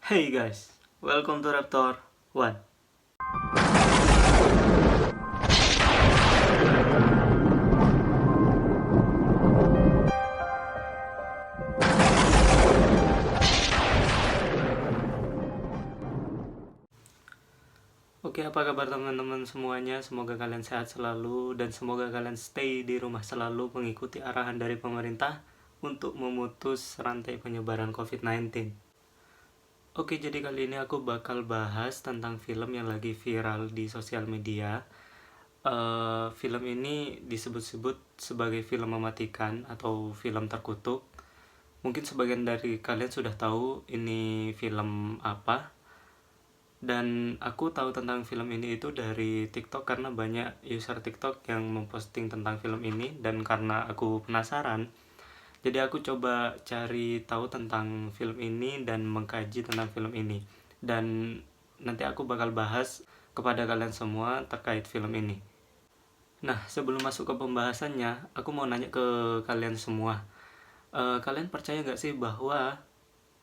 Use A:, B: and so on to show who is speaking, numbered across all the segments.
A: Hey guys, welcome to Raptor One. Oke, apa kabar teman-teman semuanya? Semoga kalian sehat selalu dan semoga kalian stay di rumah selalu mengikuti arahan dari pemerintah untuk memutus rantai penyebaran COVID-19. Oke, jadi kali ini aku bakal bahas tentang film yang lagi viral di sosial media. Film ini disebut-sebut sebagai film mematikan atau film terkutuk. Mungkin sebagian dari kalian sudah tahu ini film apa. Dan aku tahu tentang film ini itu dari TikTok karena banyak user TikTok yang memposting tentang film ini. Dan karena aku penasaran, jadi aku coba cari tahu tentang film ini dan mengkaji tentang film ini. Dan nanti aku bakal bahas kepada kalian semua terkait film ini. Nah, sebelum masuk ke pembahasannya, aku mau nanya ke kalian semua. Kalian percaya gak sih bahwa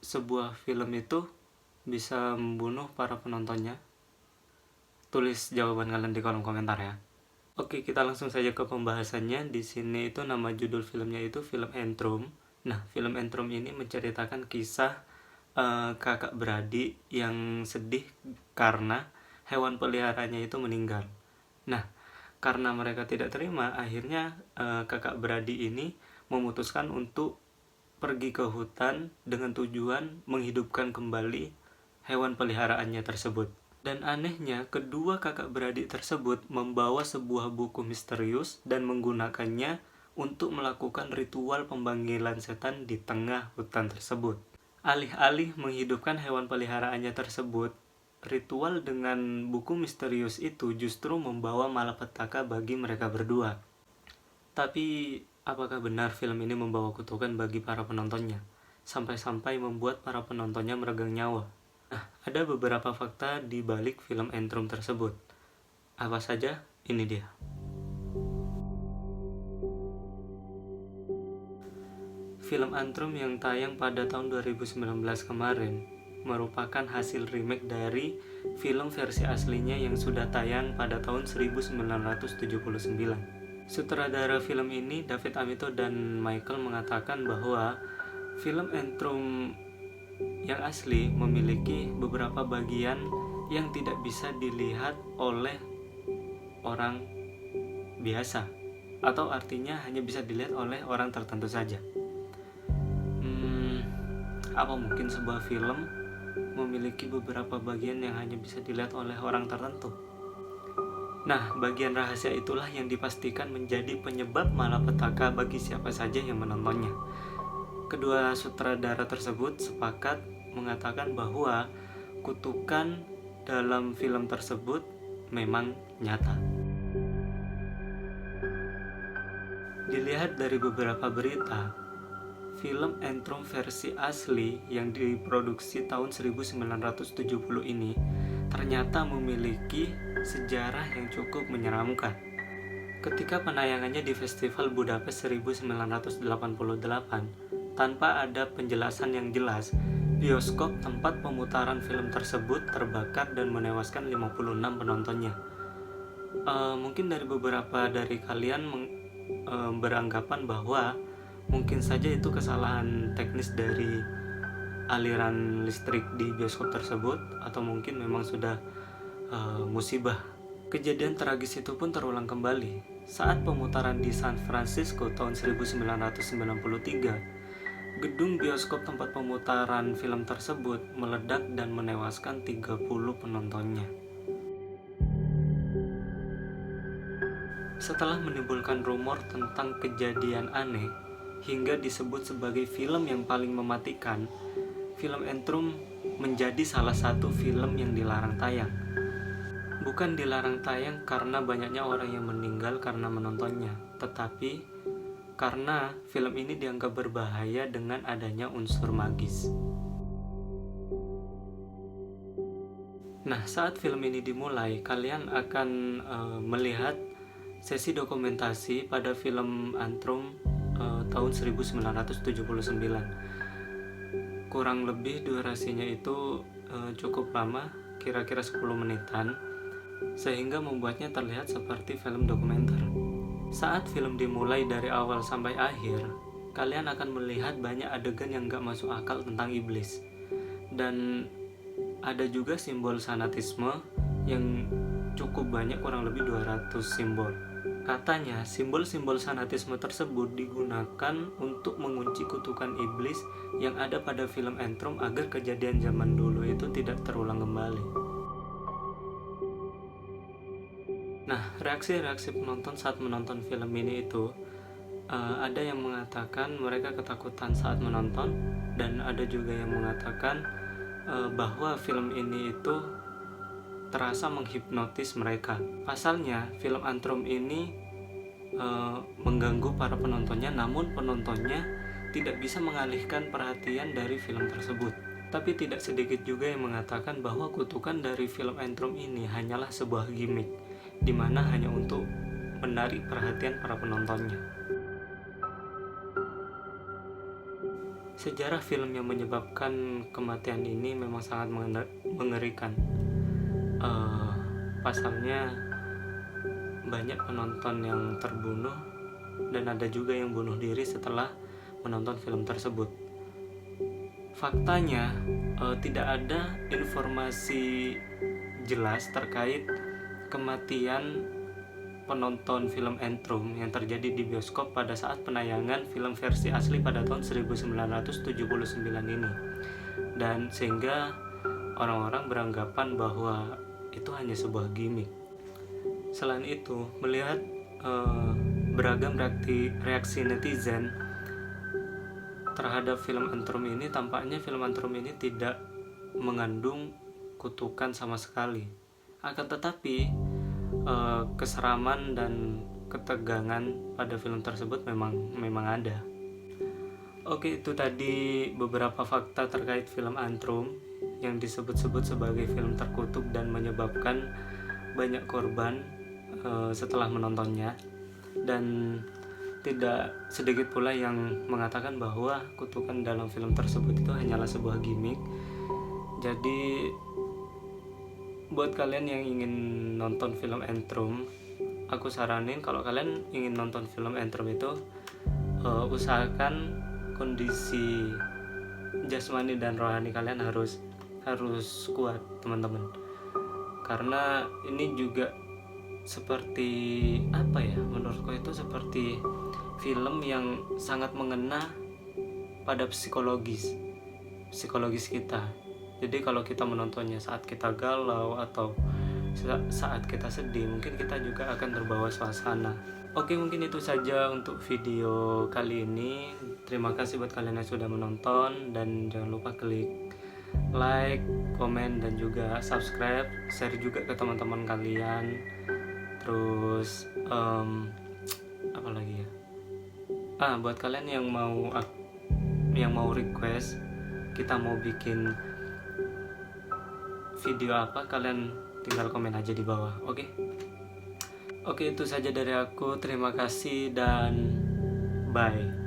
A: sebuah film itu bisa membunuh para penontonnya? Tulis jawaban kalian di kolom komentar ya. Oke, kita langsung saja ke pembahasannya. Di sini itu nama judul filmnya itu film Entrum. Nah, film Entrum ini menceritakan kisah kakak beradik yang sedih karena hewan peliharanya itu meninggal. Nah, karena mereka tidak terima, akhirnya kakak beradik ini memutuskan untuk pergi ke hutan dengan tujuan menghidupkan kembali hewan peliharaannya tersebut. Dan anehnya, kedua kakak beradik tersebut membawa sebuah buku misterius dan menggunakannya untuk melakukan ritual pemanggilan setan di tengah hutan tersebut. Alih-alih menghidupkan hewan peliharaannya tersebut, ritual dengan buku misterius itu justru membawa malapetaka bagi mereka berdua. Tapi, apakah benar film ini membawa kutukan bagi para penontonnya? Sampai-sampai membuat para penontonnya meregang nyawa. Nah, ada beberapa fakta di balik film Entrum tersebut. Apa saja? Ini dia. Film Antrum yang tayang pada tahun 2019 kemarin merupakan hasil remake dari film versi aslinya yang sudah tayang pada tahun 1979. Sutradara film ini, David Amito dan Michael, mengatakan bahwa film Entrum yang asli memiliki beberapa bagian yang tidak bisa dilihat oleh orang biasa, atau artinya hanya bisa dilihat oleh orang tertentu saja. Apa mungkin sebuah film memiliki beberapa bagian yang hanya bisa dilihat oleh orang tertentu? Nah, bagian rahasia itulah yang dipastikan menjadi penyebab malapetaka bagi siapa saja yang menontonnya. Kedua sutradara tersebut sepakat mengatakan bahwa kutukan dalam film tersebut memang nyata. Dilihat dari beberapa berita, film Entrum versi asli yang diproduksi tahun 1970 ini ternyata memiliki sejarah yang cukup menyeramkan. Ketika penayangannya di Festival Budapest 1988, tanpa ada penjelasan yang jelas, bioskop tempat pemutaran film tersebut terbakar dan menewaskan 56 penontonnya. Mungkin dari beberapa dari kalian beranggapan bahwa mungkin saja itu kesalahan teknis dari aliran listrik di bioskop tersebut, atau mungkin memang sudah musibah. Kejadian tragis itu pun terulang kembali saat pemutaran di San Francisco tahun 1993. Gedung bioskop tempat pemutaran film tersebut meledak dan menewaskan 30 penontonnya. Setelah menimbulkan rumor tentang kejadian aneh hingga disebut sebagai film yang paling mematikan, film Entrum menjadi salah satu film yang dilarang tayang. Bukan dilarang tayang karena banyaknya orang yang meninggal karena menontonnya, tetapi karena film ini dianggap berbahaya dengan adanya unsur magis. Nah, saat film ini dimulai, kalian akan melihat sesi dokumentasi pada film Antrum tahun 1979. kurang lebih durasinya itu cukup lama, kira-kira 10 menitan, sehingga membuatnya terlihat seperti film dokumenter. Saat film dimulai dari awal sampai akhir, kalian akan melihat banyak adegan yang gak masuk akal tentang iblis. Dan ada juga simbol sanatisme yang cukup banyak, kurang lebih 200 simbol. Katanya, simbol-simbol sanatisme tersebut digunakan untuk mengunci kutukan iblis yang ada pada film Entrum agar kejadian zaman dulu itu tidak terulang kembali. Nah, reaksi-reaksi penonton saat menonton film ini itu ada yang mengatakan mereka ketakutan saat menonton, dan ada juga yang mengatakan bahwa film ini itu terasa menghipnotis mereka. Pasalnya, film Antrum ini mengganggu para penontonnya, namun penontonnya tidak bisa mengalihkan perhatian dari film tersebut. Tapi tidak sedikit juga yang mengatakan bahwa kutukan dari film Antrum ini hanyalah sebuah gimmick, di mana hanya untuk menarik perhatian para penontonnya. Sejarah film yang menyebabkan kematian ini memang sangat mengerikan. Pasalnya banyak penonton yang terbunuh, dan ada juga yang bunuh diri setelah menonton film tersebut. Faktanya tidak ada informasi jelas terkait kematian penonton film Entrum yang terjadi di bioskop pada saat penayangan film versi asli pada tahun 1979 ini, dan sehingga orang-orang beranggapan bahwa itu hanya sebuah gimmick. Selain itu, melihat beragam reaksi netizen terhadap film Antrum ini, tampaknya film Antrum ini tidak mengandung kutukan sama sekali. Akan tetapi keseraman dan ketegangan pada film tersebut memang ada. Oke, itu tadi beberapa fakta terkait film Antrum yang disebut-sebut sebagai film terkutuk dan menyebabkan banyak korban setelah menontonnya. Dan tidak sedikit pula yang mengatakan bahwa kutukan dalam film tersebut itu hanyalah sebuah gimmick. Jadi buat kalian yang ingin nonton film Entrum, aku saranin kalau kalian ingin nonton film Entrum itu usahakan kondisi jasmani dan rohani kalian harus kuat, teman-teman. Karena ini juga seperti apa ya, menurutku itu seperti film yang sangat mengena pada psikologis kita. Jadi kalau kita menontonnya saat kita galau atau saat kita sedih, mungkin kita juga akan terbawa suasana. Oke, mungkin itu saja untuk video kali ini. Terima kasih buat kalian yang sudah menonton, dan jangan lupa klik like, komen, dan juga subscribe. Share juga ke teman-teman kalian. Terus apa lagi ya? Buat kalian yang mau request kita mau bikin video apa, kalian tinggal komen aja di bawah. Oke, itu saja dari aku. Terima kasih dan bye.